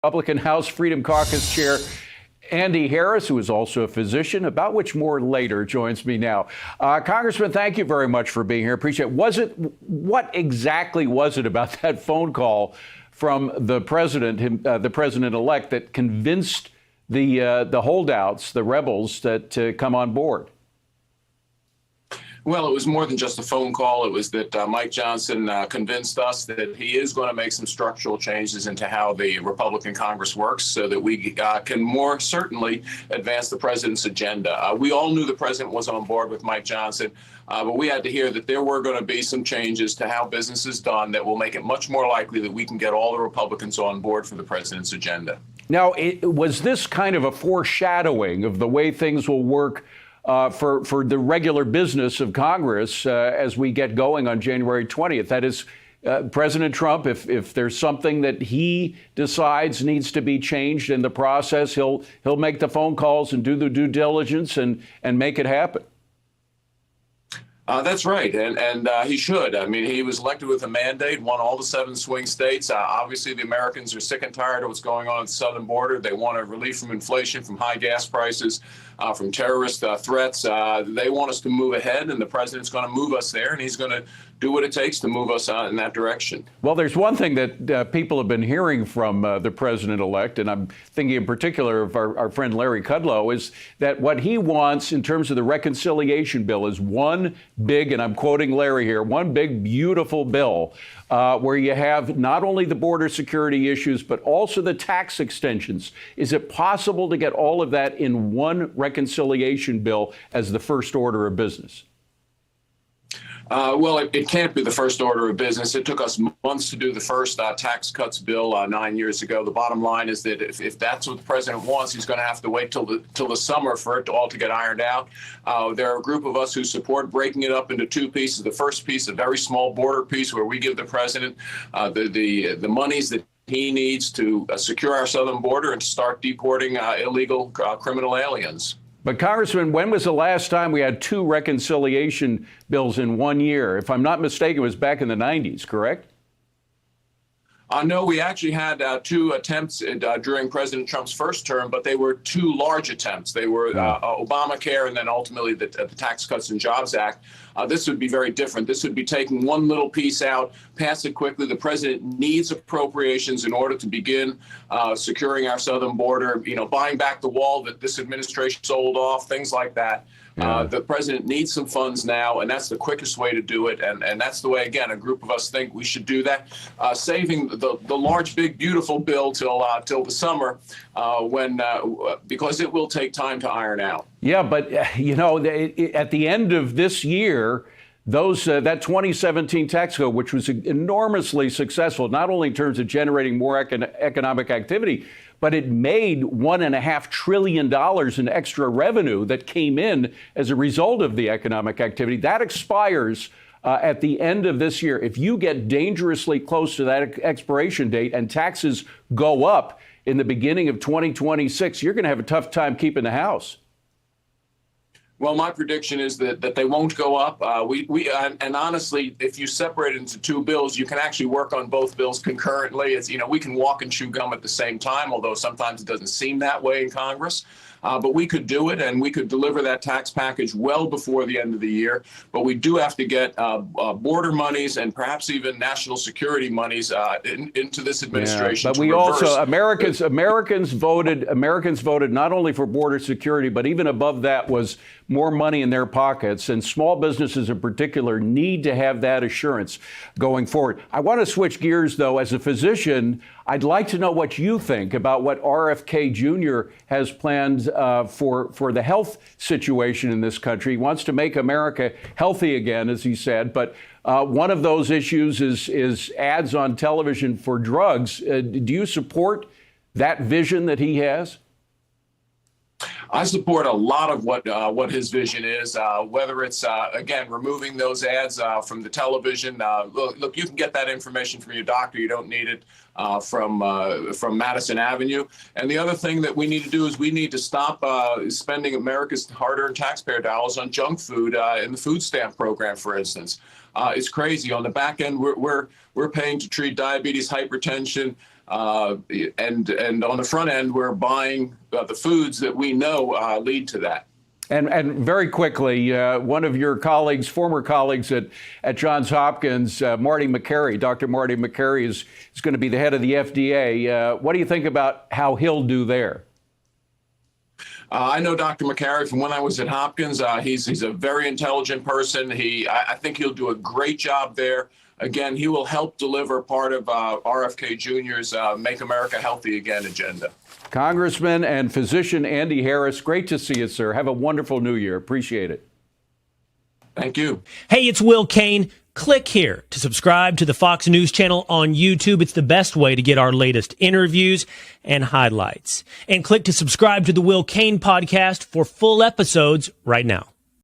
Republican House Freedom Caucus Chair Andy Harris, who is also a physician, about which more later, joins me now. Congressman, thank you very much for being here. Appreciate it. What exactly was it about that phone call from the president-elect, that convinced the holdouts, the rebels, to come on board? Well, it was more than just a phone call. It was that Mike Johnson convinced us that he is going to make some structural changes into how the Republican Congress works so that we can more certainly advance the president's agenda. We all knew the president was on board with Mike Johnson, but we had to hear that there were going to be some changes to how business is done that will make it much more likely that we can get all the Republicans on board for the president's agenda. Now, was this kind of a foreshadowing of the way things will work for the regular business of Congress as we get going on January 20th? That is, President Trump, if there's something that he decides needs to be changed in the process, he'll make the phone calls and do the due diligence and make it happen. That's right, and he should. I mean, he was elected with a mandate, won all the 7 swing states. Obviously, the Americans are sick and tired of what's going on at the southern border. They want a relief from inflation, from high gas prices, from terrorist threats. They want us to move ahead, and the president's going to move us there, and he's going to do what it takes to move us in that direction. Well, there's one thing that people have been hearing from the president-elect, and I'm thinking in particular of our friend Larry Kudlow, is that what he wants in terms of the reconciliation bill is one big, and I'm quoting Larry here, one big, beautiful bill where you have not only the border security issues, but also the tax extensions. Is it possible to get all of that in one reconciliation bill as the first order of business? Well, it can't be the first order of business. It took us months to do the first tax cuts bill 9 years ago. The bottom line is that if that's what the president wants, he's going to have to wait till the summer for it all to get ironed out. There are a group of us who support breaking it up into 2 pieces. The first piece, a very small border piece, where we give the president the monies that he needs to secure our southern border and start deporting illegal criminal aliens. But Congressman, when was the last time we had 2 reconciliation bills in 1 year? If I'm not mistaken, it was back in the 90s, correct? No, we actually had 2 attempts during President Trump's first term, but they were 2 large attempts. They were Obamacare and then ultimately the Tax Cuts and Jobs Act. This would be very different. This would be taking one little piece out, pass it quickly. The president needs appropriations in order to begin securing our southern border, buying back the wall that this administration sold off, things like that. The president needs some funds now, and that's the quickest way to do it. And that's the way, again, a group of us think we should do that. Saving the large, big, beautiful bill till the summer, because it will take time to iron out. Yeah, but, at the end of this year, that 2017 tax code, which was enormously successful, not only in terms of generating more economic activity, but it made $1.5 trillion in extra revenue that came in as a result of the economic activity. That expires at the end of this year. If you get dangerously close to that expiration date and taxes go up in the beginning of 2026, you're going to have a tough time keeping the House. Well, my prediction is that they won't go up. And honestly, if you separate it into 2 bills, you can actually work on both bills concurrently. It's, we can walk and chew gum at the same time, although sometimes it doesn't seem that way in Congress. But we could do it, and we could deliver that tax package well before the end of the year. But we do have to get border monies and perhaps even national security monies into this administration. Yeah, but we also Americans voted not only for border security, but even above that was more money in their pockets, and small businesses in particular need to have that assurance going forward. I want to switch gears, though. As a physician, I'd like to know what you think about what RFK Jr. has planned for the health situation in this country. He wants to make America healthy again, as he said, but one of those issues is ads on television for drugs. Do you support that vision that he has? I support a lot of what his vision is, whether it's, again, removing those ads from the television. Look, you can get that information from your doctor. You don't need it from Madison Avenue. And the other thing that we need to do is we need to stop spending America's hard-earned taxpayer dollars on junk food in the food stamp program, for instance. It's crazy. On the back end, we're paying to treat diabetes, hypertension, and on the front end, we're buying the foods that we know lead to that. And very quickly, one of your colleagues, former colleagues at Johns Hopkins, Marty Makary, Dr. Marty Makary is going to be the head of the FDA. What do you think about how he'll do there? I know Dr. Makary from when I was at Hopkins. He's a very intelligent person. I think he'll do a great job there. Again, he will help deliver part of RFK Jr.'s Make America Healthy Again agenda. Congressman and physician Andy Harris, great to see you, sir. Have a wonderful new year. Appreciate it. Thank you. Hey, it's Will Cain. Click here to subscribe to the Fox News channel on YouTube. It's the best way to get our latest interviews and highlights. And click to subscribe to the Will Cain podcast for full episodes right now.